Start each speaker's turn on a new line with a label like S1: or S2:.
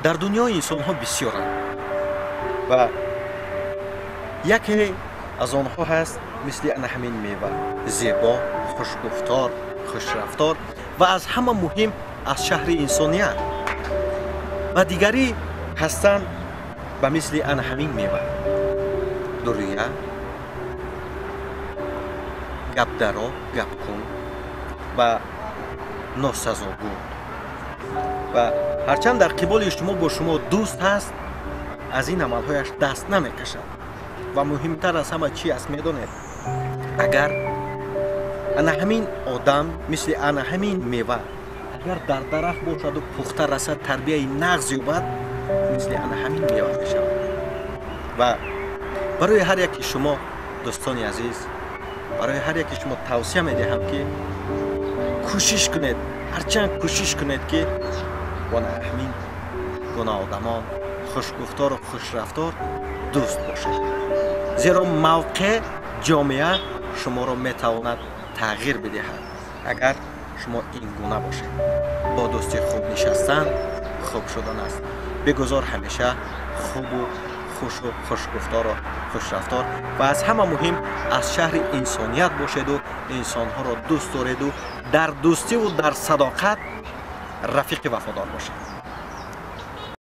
S1: در دنیای انسان ها بسیارند و یکی از آنها هست مثل همین میوه زیبا، خوشگفتار، خوشرفتار و از همه مهم از شهر انسانیت. و دیگری هستند به مثل همین میوه درویه، گپ درا، گپ کن و ناسزاگو. و هرچند در قبال شما با شما دوست هست، از این عملهایش دست نمیکشد. و مهمتر از همه چی است میدانید؟ اگر همین آدم مثل همین میوه اگر در درخت باشد و پخته رسد تربیه نغز یابد، مثل همین میوه می شود. و برای هر یکی شما دوستان عزیز، برای هر یکی شما توصیه می دهم که کوشش کنید، هرچند کوشش کنید که با همین گونه آدمان خوشگفتار و خوشرفتار دوست باشید. زیرا موقع جامعه شما را می تواند تغییر بدهد اگر شما این گونه باشید. با دوستی خوب نشستن خوب شدن است. بگذار همیشه خوب و خوش و خوشگفتار و خوشرفتار و از همه مهم از شهر انسانیت باشید و انسانها را دوست دارید و در دوستی و در صداقت رفیق وفادار باشید.